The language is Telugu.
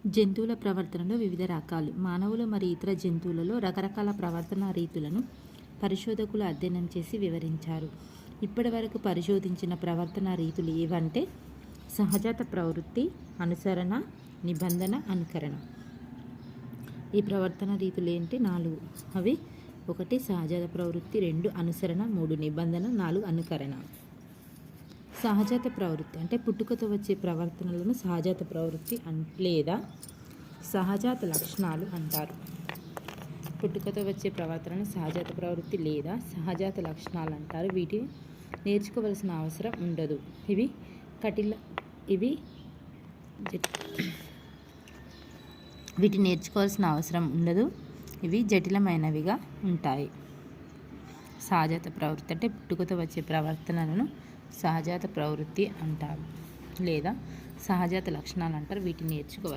జంతువుల ప్రవర్తనలో వివిధ రకాలు. మానవులు మరియు ఇతర జంతువులలో రకరకాల ప్రవర్తన రీతులను పరిశోధకులు అధ్యయనం చేసి వివరించారు. ఇప్పటి వరకు పరిశోధించిన ప్రవర్తన రీతులు ఏవంటే సహజాత ప్రవృత్తి, అనుసరణ, నిబంధన, అనుకరణ. ఈ ప్రవర్తన రీతులు ఏంటి? 4. అవి 1 సహజాత ప్రవృత్తి, 2 అనుసరణ, 3 నిబంధన, 4 అనుకరణ. సహజాత ప్రవృత్తి అంటే పుట్టుకతో వచ్చే ప్రవర్తనలను సహజాత ప్రవృత్తి లేదా సహజాత లక్షణాలు అంటారు. పుట్టుకతో వచ్చే ప్రవర్తనను సహజాత ప్రవృత్తి లేదా సహజాత లక్షణాలు అంటారు. వీటిని నేర్చుకోవలసిన అవసరం ఉండదు. వీటిని నేర్చుకోవాల్సిన అవసరం ఉండదు. ఇవి జటిలమైనవిగా ఉంటాయి. సహజాత ప్రవృత్తి అంటే పుట్టుకతో వచ్చే ప్రవర్తనలను సహజాత ప్రవృత్తి అంటారు లేదా సహజాత లక్షణాలు అంటారు. వీటిని నేర్చుకోవాలి.